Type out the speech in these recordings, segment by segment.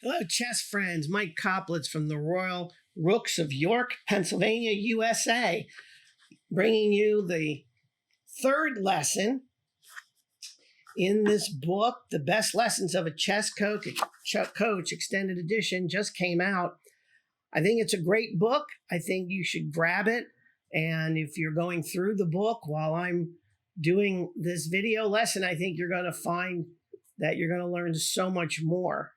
Hello, chess friends. Mike Koplitz from the Royal Rooks of York, Pennsylvania, USA, bringing you the third lesson in this book, The Best Lessons of a Chess Coach Extended Edition, just came out. I think it's a great book. I think you should grab it. And if you're going through the book while I'm doing this video lesson, I think you're going to find that you're going to learn so much more.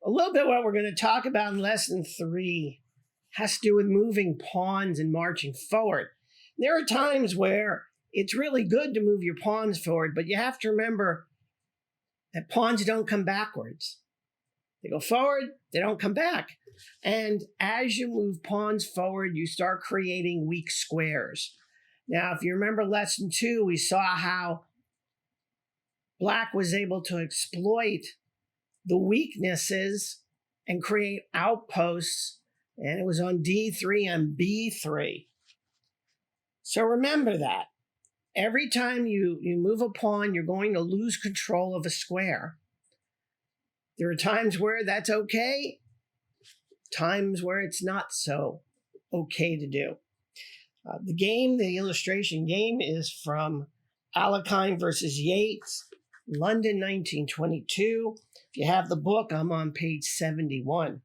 A little bit what we're going to talk about in lesson 3 has to do with moving pawns and marching forward. There are times where it's really good to move your pawns forward, but you have to remember that pawns don't come backwards. They go forward, they don't come back. And as you move pawns forward, you start creating weak squares. Now, if you remember lesson 2, we saw how Black was able to exploit the weaknesses and create outposts, and it was on D3 and B3. So remember that. Every time you move a pawn, you're going to lose control of a square. There are times where that's okay, times where it's not so okay to do. The illustration game is from Alekhine versus Yates, London, 1922. If you have the book, I'm on page 71.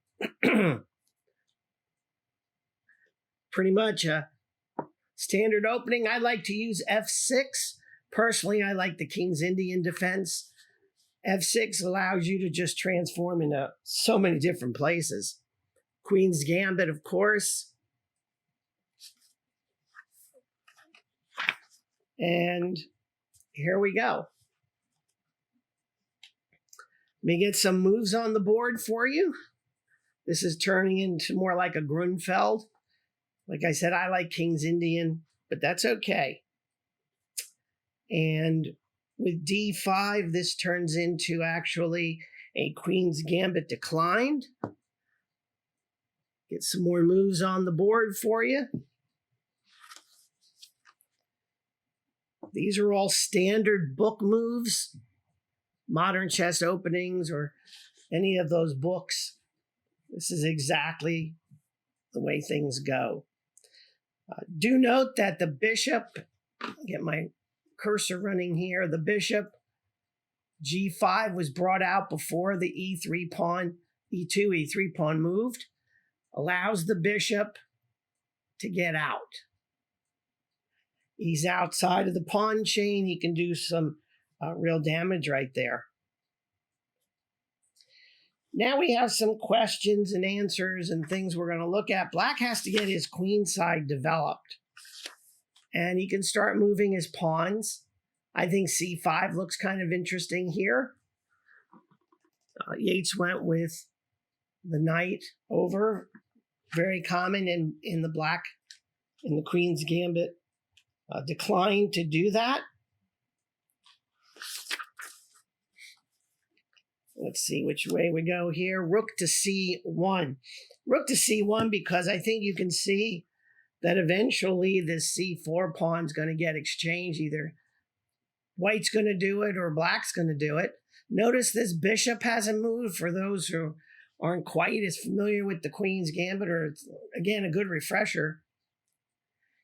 Pretty much a standard opening. I like to use F6. Personally, I like the King's Indian defense. F6 allows you to just transform into so many different places. Queen's Gambit, of course. And here we go. Let me get some moves on the board for you. This is turning into more like a Grunfeld. Like I said, I like King's Indian, but that's okay. And with D5, this turns into actually a Queen's Gambit declined. Get some more moves on the board for you. These are all standard book moves, Modern Chess Openings, or any of those books. This is exactly the way things go. Do note that the bishop, get my cursor running here, the bishop G5 was brought out before the E3 pawn, E2, E3 pawn moved, allows the bishop to get out. He's outside of the pawn chain. He can do some real damage right there. Now we have some questions and answers and things we're going to look at. Black has to get his queen side developed. And he can start moving his pawns. I think C5 looks kind of interesting here. Yates went with the knight over. Very common in the Queen's Gambit. Declined to do that. Let's see which way we go here. Rook to C1. Rook to C1 because I think you can see that eventually this C4 pawn's going to get exchanged. Either white's going to do it or black's going to do it. Notice this bishop hasn't moved for those who aren't quite as familiar with the Queen's Gambit, or it's, again, a good refresher.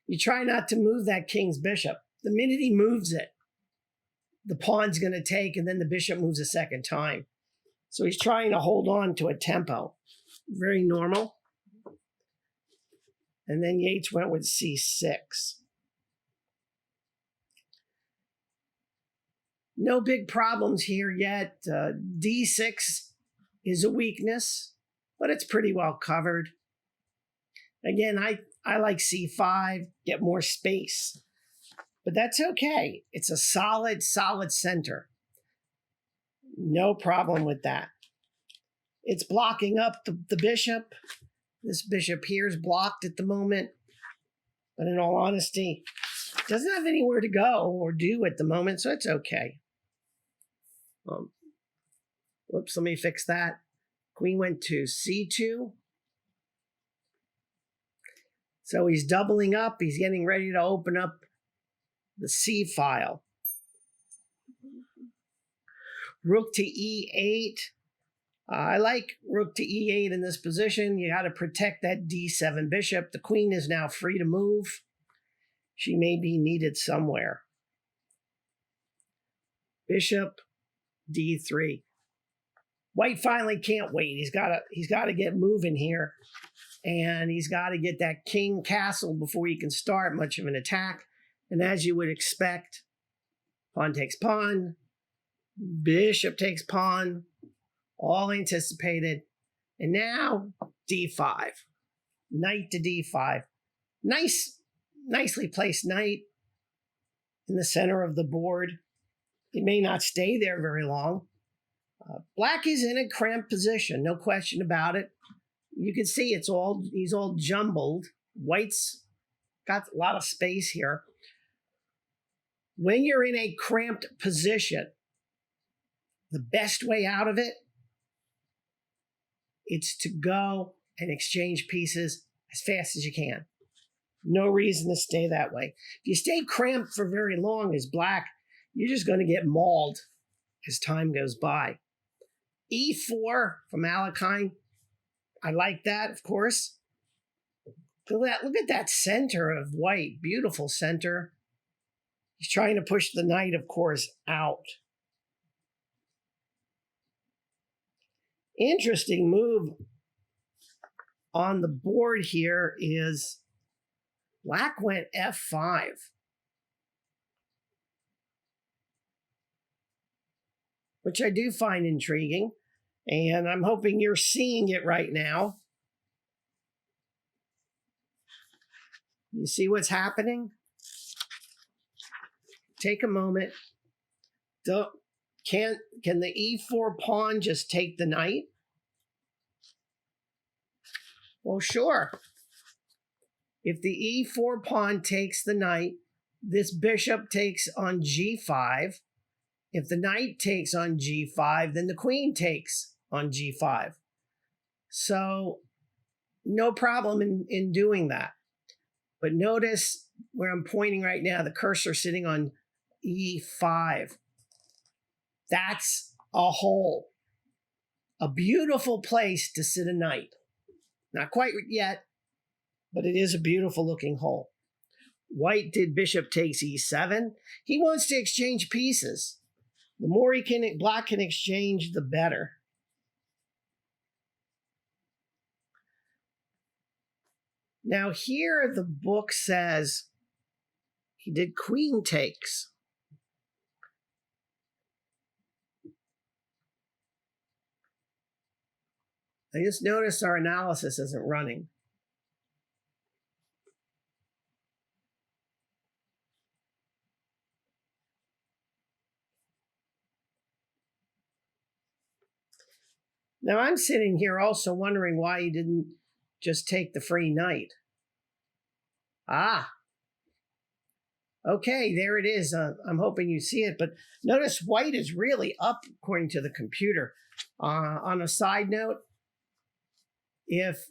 You try not to move that king's bishop. The minute he moves it, the pawn's going to take, and then the bishop moves a second time. So he's trying to hold on to a tempo. Very normal. And then Yates went with C6. No big problems here yet. D6 is a weakness, but it's pretty well covered. Again, I like C5, get more space. But that's okay. It's a solid center. No problem with that. It's blocking up the bishop. This bishop here is blocked at the moment. But in all honesty, doesn't have anywhere to go or do at the moment, so it's okay. Whoops, let me fix that. Queen went to C2. So he's doubling up. He's getting ready to open up the C file. Rook to E8. I like rook to e8 in this position. You got to protect that d7 bishop. The queen is now free to move. She may be needed somewhere. Bishop d3. White finally can't wait. He's got to get moving here, and he's got to get that king castle before he can start much of an attack. And as you would expect, pawn takes pawn, bishop takes pawn, all anticipated. And now d5, knight to d5. Nicely placed knight in the center of the board. It may not stay there very long. Black is in a cramped position, no question about it. You can see he's all jumbled. White's got a lot of space here. When you're in a cramped position, the best way out of it, it's to go and exchange pieces as fast as you can. No reason to stay that way. If you stay cramped for very long as Black, you're just going to get mauled as time goes by. E4 from Alekhine. I like that, of course. Look at that center of White. Beautiful center. He's trying to push the knight, of course, out. Interesting move on the board here is Black went f5. Which I do find intriguing, and I'm hoping you're seeing it right now. You see what's happening? Take a moment. Can the e4 pawn just take the knight? Well, sure. If the e4 pawn takes the knight, this bishop takes on g5. If the knight takes on g5, then the queen takes on g5. So no problem in doing that. But notice where I'm pointing right now, the cursor sitting on e5. That's a hole. A beautiful place to sit a knight. Not quite yet, but it is a beautiful looking hole. White did bishop takes e7. He wants to exchange pieces. The more Black can exchange, the better. Now here the book says he did queen takes. I just noticed our analysis isn't running. Now I'm sitting here also wondering why he didn't just take the free knight. Ah, okay, there it is. I'm hoping you see it, but notice White is really up according to the computer. On a side note, if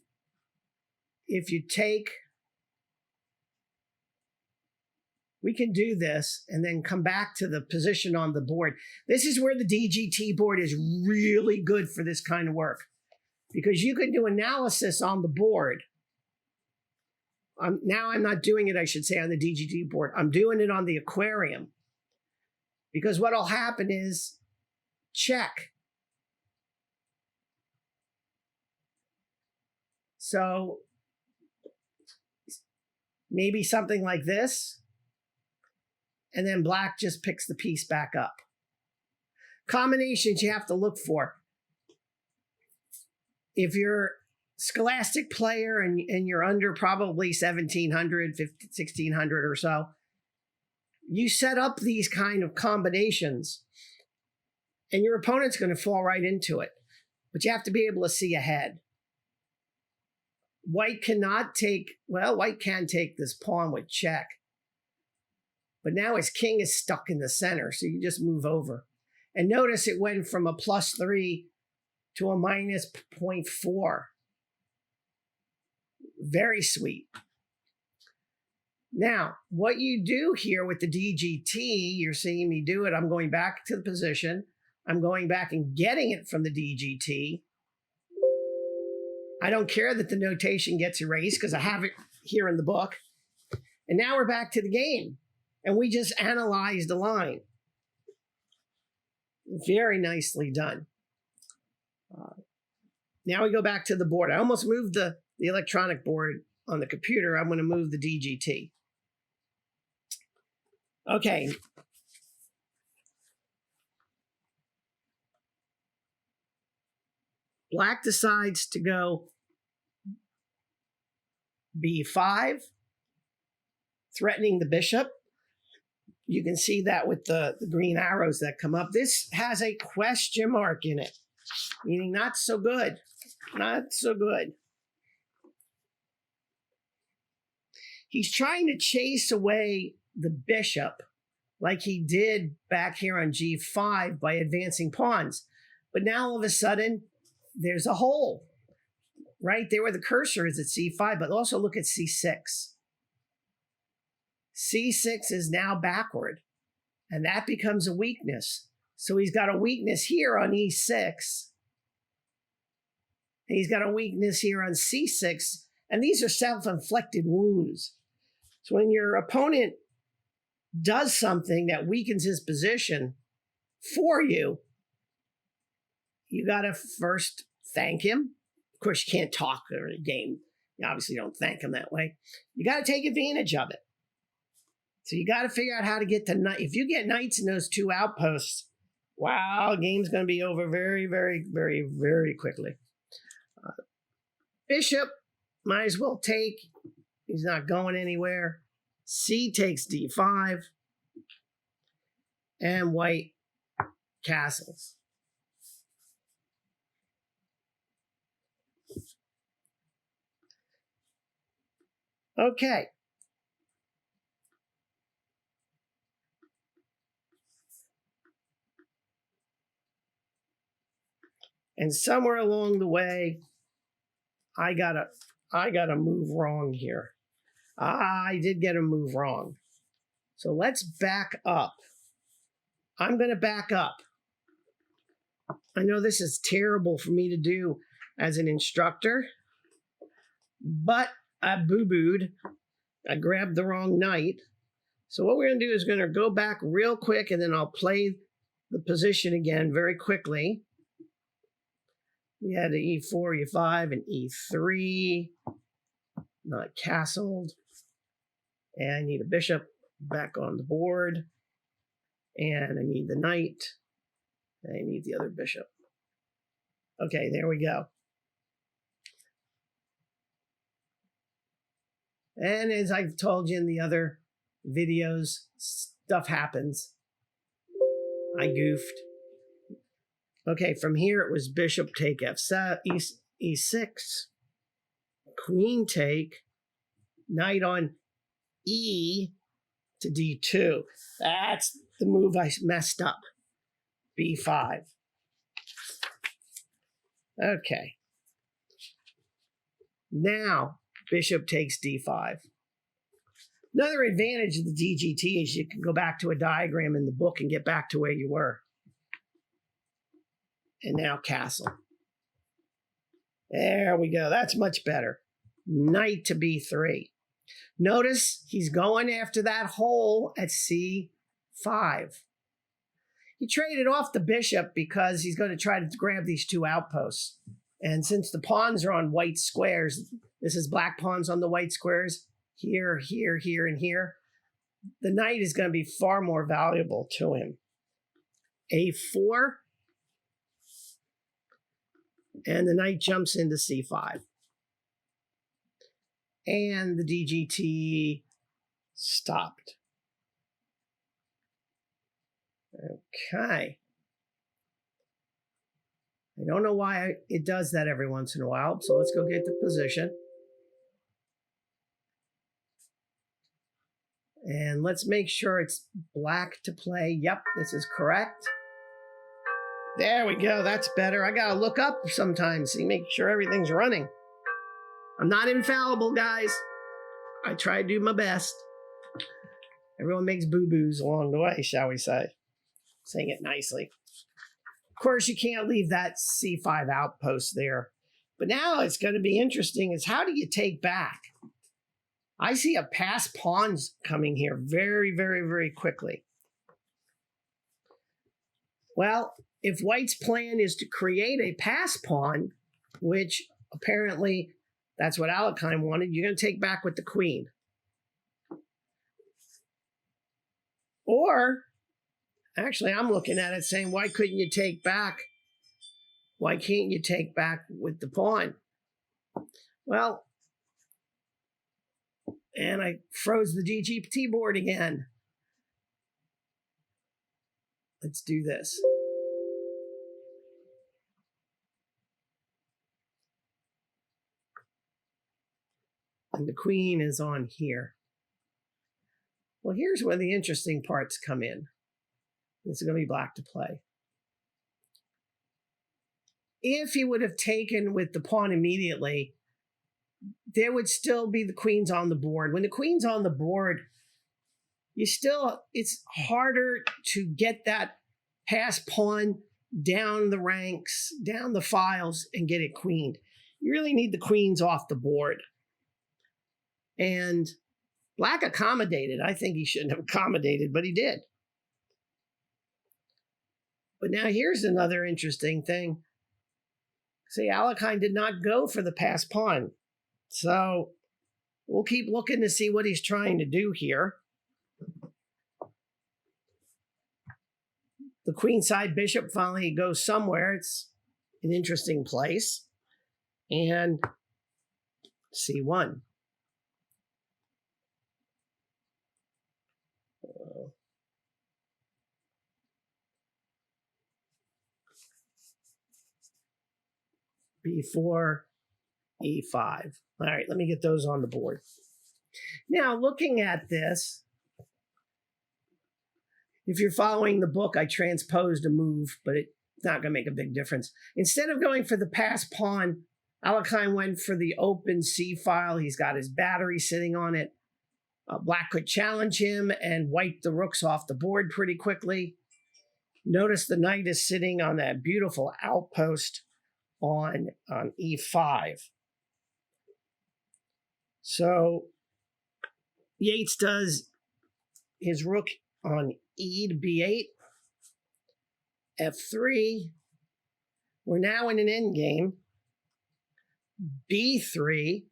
you take, we can do this and then come back to the position on the board. This is where the DGT board is really good for this kind of work, because you can do analysis on the board. Now I'm not doing it, I should say, on the DGT board. I'm doing it on the aquarium, because what will happen is check. So maybe something like this, and then Black just picks the piece back up. Combinations you have to look for. If you're a scholastic player and you're under probably 1,700, 1,600 or so, you set up these kind of combinations, and your opponent's going to fall right into it. But you have to be able to see ahead. White cannot take, well, White can take this pawn with check. But now his king is stuck in the center, so you just move over. And notice it went from a +3 to a -0.4. Very sweet. Now, what you do here with the DGT, you're seeing me do it. I'm going back to the position. I'm going back and getting it from the DGT. I don't care that the notation gets erased because I have it here in the book. And now we're back to the game. And we just analyzed the line. Very nicely done. Now we go back to the board. I almost moved the electronic board on the computer. I'm going to move the DGT. Okay. Black decides to go B5, threatening the bishop. You can see that with the green arrows that come up. This has a question mark in it, meaning not so good. Not so good. He's trying to chase away the bishop like he did back here on G5 by advancing pawns. But now all of a sudden, there's a hole right there where the cursor is at C5, but also look at C6. C6 is now backward, and that becomes a weakness. So he's got a weakness here on E6. And he's got a weakness here on C6, and these are self-inflicted wounds. So when your opponent does something that weakens his position for you, you got to first thank him. Of course, you can't talk during a game. You obviously don't thank him that way. You got to take advantage of it. So you got to figure out how to get to knight. If you get knights in those two outposts, wow, game's going to be over very, very, very, very quickly. Bishop might as well take. He's not going anywhere. C takes D5. And white castles. Okay. And somewhere along the way, I got a move wrong here. I did get a move wrong. So let's back up. I'm going to back up. I know this is terrible for me to do as an instructor, but I boo-booed. I grabbed the wrong knight. So what we're going to do is going to go back real quick, and then I'll play the position again very quickly. We had the E4, E5, and E3. Not castled. And I need a bishop back on the board. And I need the knight. And I need the other bishop. Okay, there we go. And as I've told you in the other videos, stuff happens. I goofed. Okay, from here it was bishop take F7, E6, queen take, knight on E to D2. That's the move I messed up. B5. Okay. Now, bishop takes D5. Another advantage of the DGT is you can go back to a diagram in the book and get back to where you were. And now castle. There we go. That's much better. Knight to B3. Notice he's going after that hole at C5. He traded off the bishop because he's going to try to grab these two outposts. And since the pawns are on white squares, this is black pawns on the white squares, here, here, here, and here, the knight is going to be far more valuable to him. A4. And the knight jumps into C5. And the DGT stopped. Okay. I don't know why it does that every once in a while, so let's go get the position. And let's make sure it's black to play. Yep, this is correct. There we go. That's better. I got to look up sometimes to make sure everything's running. I'm not infallible, guys. I try to do my best. Everyone makes boo-boos along the way, shall we say. Saying it nicely. Of course, you can't leave that C5 outpost there. But now it's going to be interesting is how do you take back? I see a pass pawns coming here very, very, very quickly. Well, if white's plan is to create a pass pawn, which apparently that's what Alekhine wanted, you're going to take back with the queen. Or, actually, I'm looking at it saying, why couldn't you take back? Why can't you take back with the pawn? Well, and I froze the GPT board again. Let's do this. And the queen is on here. Well, here's where the interesting parts come in. This is going to be black to play. If he would have taken with the pawn immediately, there would still be the queens on the board. When the queen's on the board, it's harder to get that pass pawn down the ranks, down the files, and get it queened. You really need the queens off the board. And black accommodated. I think he shouldn't have accommodated, but he did. But now here's another interesting thing. See, Alekhine did not go for the pass pawn. So we'll keep looking to see what he's trying to do here. The queenside bishop finally goes somewhere. It's an interesting place. And C1. B4, E5. All right, let me get those on the board. Now, looking at this, if you're following the book, I transposed a move, but it's not going to make a big difference. Instead of going for the pass pawn, Alekhine went for the open C file. He's got his battery sitting on it. Black could challenge him and wipe the rooks off the board pretty quickly. Notice the knight is sitting on that beautiful outpost on E5. So Yates does his rook on E to B8, F3. We're now in an endgame. B3.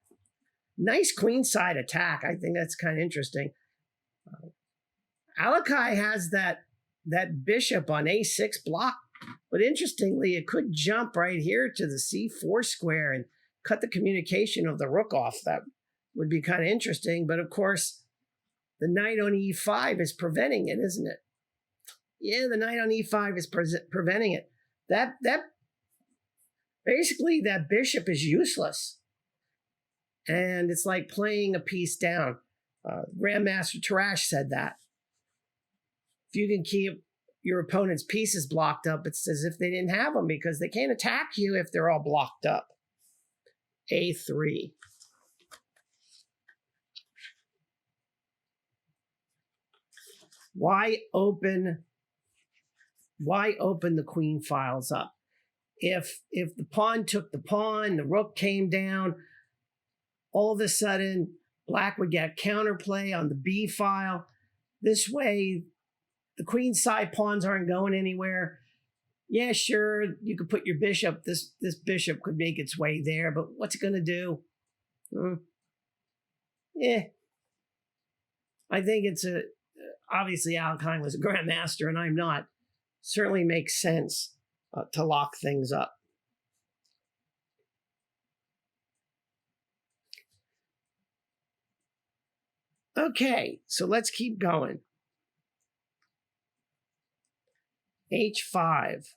Nice queenside attack. I think that's kind of interesting. Alekhine has that bishop on A6 block, but interestingly, it could jump right here to the C4 square and cut the communication of the rook off. That would be kind of interesting, but of course, the knight on E5 is preventing it, isn't it? Yeah, the knight on E5 is preventing it. That basically, that bishop is useless. And it's like playing a piece down. Grandmaster Tarrasch said that. If you can keep your opponent's pieces blocked up, it's as if they didn't have them because they can't attack you if they're all blocked up. A3. Why open the queen files up? If the pawn took the pawn, the rook came down, all of a sudden, black would get counterplay on the B file. This way, the queen side pawns aren't going anywhere. Yeah, sure, you could put your bishop. This bishop could make its way there, but what's it going to do? I think it's obviously Alekhine was a grandmaster and I'm not. Certainly makes sense to lock things up. Okay, so let's keep going. H5.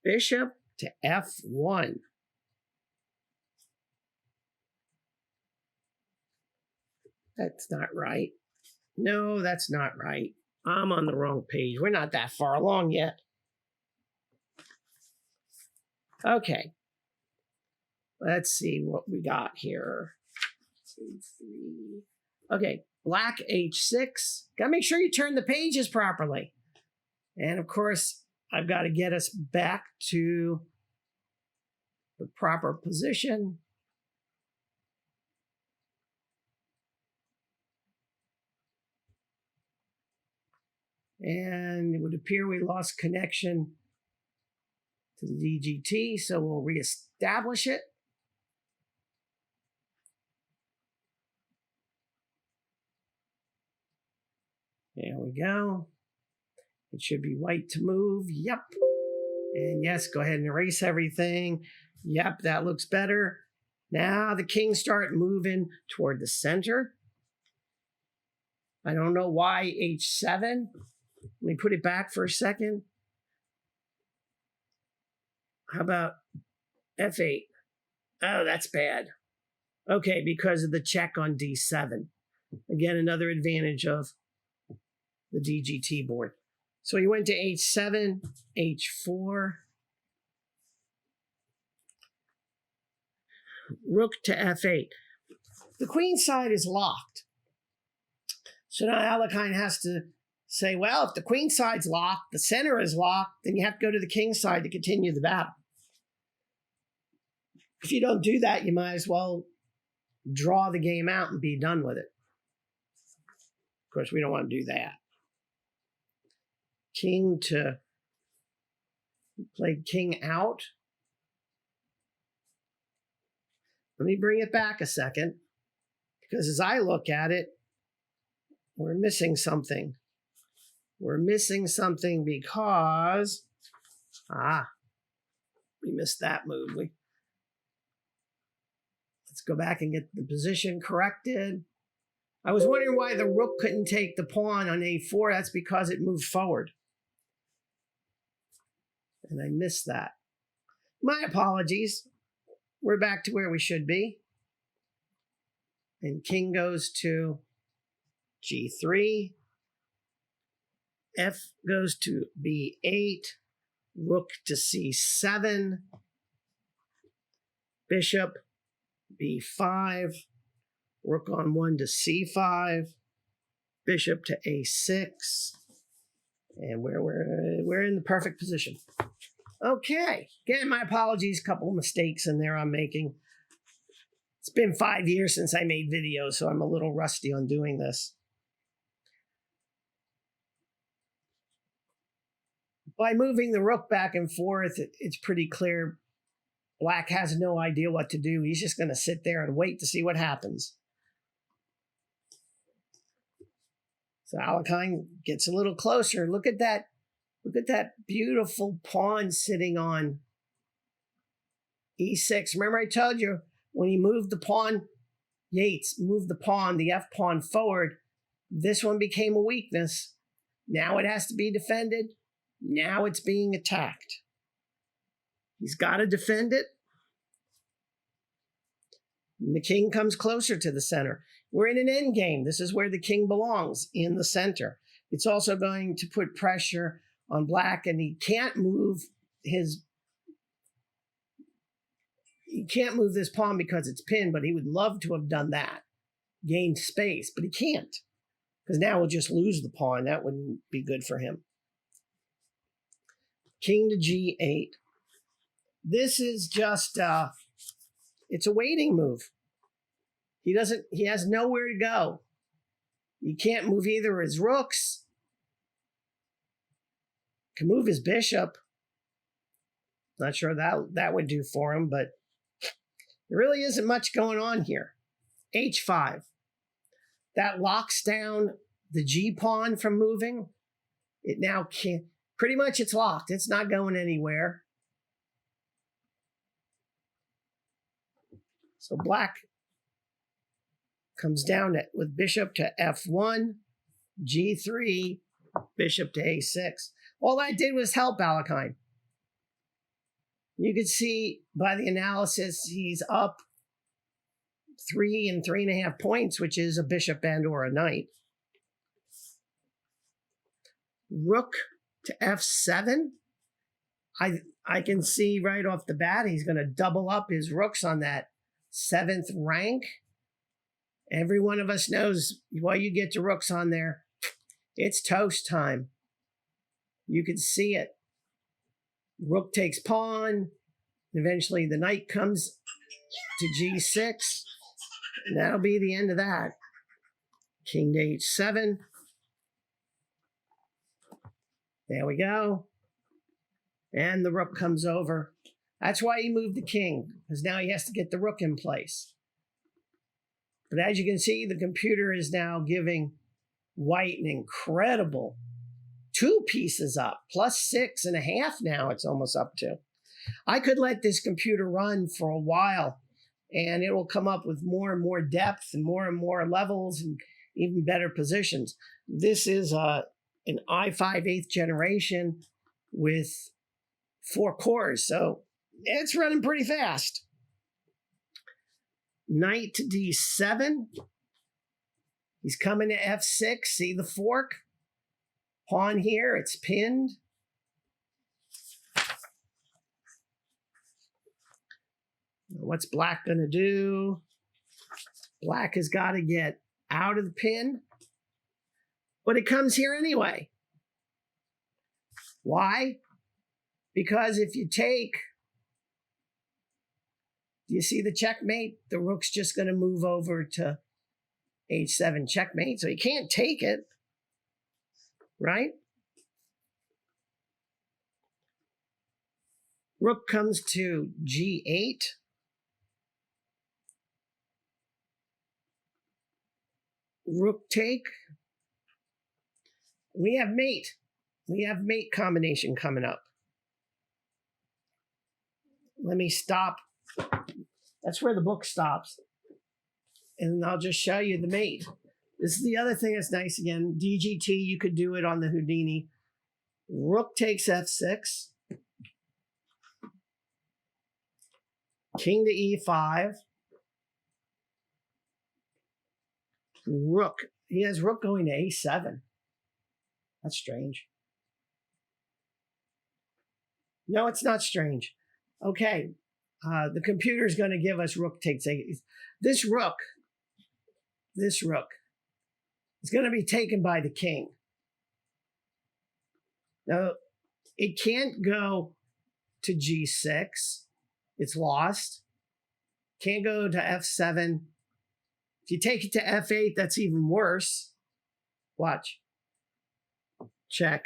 Bishop to F1. That's not right. No, that's not right. I'm on the wrong page. We're not that far along yet. Okay. Let's see what we got here. 2, 3. Okay, black H6. Gotta make sure you turn the pages properly. And of course, I've got to get us back to the proper position. And it would appear we lost connection to the DGT, so we'll reestablish it. There we go. It should be white to move. Yep. And yes, go ahead and erase everything. Yep, that looks better. Now the kings start moving toward the center. I don't know why H7. Let me put it back for a second. How about F8? Oh, that's bad. Okay, because of the check on D7. Again, another advantage of the DGT board. So he went to H7, H4. Rook to F8. The queen side is locked. So now Alekhine has to say, well, if the queen side's locked, the center is locked, then you have to go to the king side to continue the battle. If you don't do that, you might as well draw the game out and be done with it. Of course, we don't want to do that. King to play king out. Let me bring it back a second, because as I look at it, we're missing something. We're missing something because, we missed that move. Let's go back and get the position corrected. I was wondering why the rook couldn't take the pawn on A4. That's because it moved forward. And I missed that. My apologies. We're back to where we should be. And king goes to G3. F goes to B8. Rook to C7. Bishop B5. Rook on 1 to C5. Bishop to A6. And we're in the perfect position. Okay. Again, my apologies. Couple of mistakes in there I'm making. It's been 5 years since I made videos, so I'm a little rusty on doing this. By moving the rook back and forth, it's pretty clear Black has no idea what to do. He's just going to sit there and wait to see what happens. So Alekhine gets a little closer. Look at that. Look at that beautiful pawn sitting on E6. Remember I told you when he moved the pawn, Yates moved the pawn, the F pawn forward, this one became a weakness. Now it has to be defended. Now it's being attacked. He's got to defend it. And the king comes closer to the center. We're in an end game. This is where the king belongs, in the center. It's also going to put pressure on Black, and he can't move this pawn because it's pinned, but he would love to have done that, gained space, but he can't, because now we'll just lose the pawn. That wouldn't be good for him. King to G8. This is just, it's a waiting move. He has nowhere to go. He can't move either his rooks. Can move his bishop. Not sure that would do for him, but there really isn't much going on here. H5. That locks down the G pawn from moving. It now can't. Pretty much it's locked. It's not going anywhere. So Black comes down with bishop to F1, G3, bishop to A6. All that did was help Alekhine. You could see by the analysis he's up 3 and 3.5 points, which is a bishop and or a knight. Rook to F7. I can see right off the bat he's going to double up his rooks on that 7th rank. Every one of us knows while you get your rooks on there, it's toast time. You can see it. Rook takes pawn. Eventually the knight comes to g6. And that'll be the end of that. King to h7. There we go. And the rook comes over. That's why he moved the king, because now he has to get the rook in place. But as you can see, the computer is now giving white an incredible 2 pieces up, plus 6.5 now it's almost up to. I could let this computer run for a while, and it will come up with more and more depth and more levels and even better positions. This is an i5 8th generation with 4 cores, so it's running pretty fast. Knight to d7. He's coming to f6. See the fork? Pawn here, it's pinned. What's black going to do? Black has got to get out of the pin, but it comes here anyway. Why? Because if you take, do you see the checkmate? The rook's just going to move over to h7 checkmate, so you can't take it, right? Rook comes to g8. Rook take. We have mate. We have mate combination coming up. Let me stop. That's where the book stops. And I'll just show you the mate. This is the other thing that's nice again. DGT, you could do it on the Houdini. Rook takes f6. King to e5. Rook. He has rook going to a7. That's strange. No, it's not strange. Okay. The computer is going to give us rook takes a. This rook is going to be taken by the king. Now, it can't go to g6. It's lost. Can't go to f7. If you take it to f8, that's even worse. Watch. Check.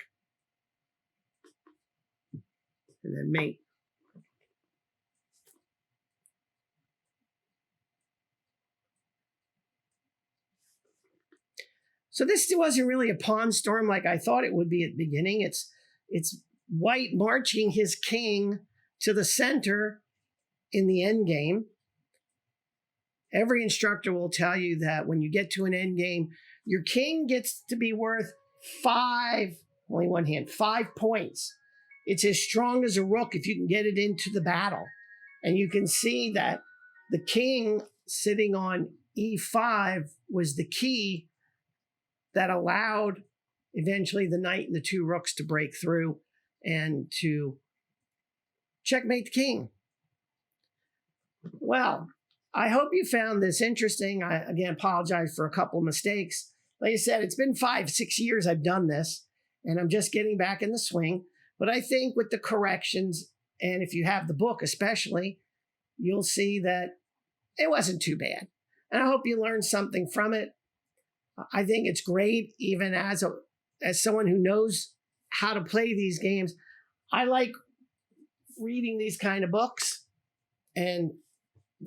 And then mate. So this wasn't really a pawn storm like I thought it would be at the beginning. It's white marching his king to the center in the endgame. Every instructor will tell you that when you get to an endgame, your king gets to be worth 5 points. It's as strong as a rook if you can get it into the battle. And you can see that the king sitting on e5 was the key that allowed eventually the knight and the 2 rooks to break through and to checkmate the king. Well, I hope you found this interesting. I, again, apologize for a couple of mistakes. Like I said, it's been 5-6 years I've done this, and I'm just getting back in the swing. But I think with the corrections, and if you have the book especially, you'll see that it wasn't too bad. And I hope you learned something from it. I think it's great, even as someone who knows how to play these games. I like reading these kind of books and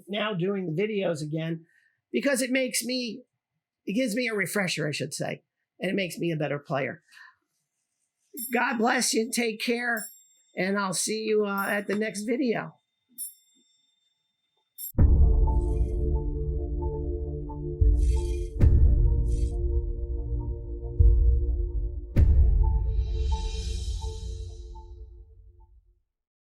now doing the videos again, because it gives me a refresher, I should say, and it makes me a better player. God bless you. Take care, and I'll see you at the next video.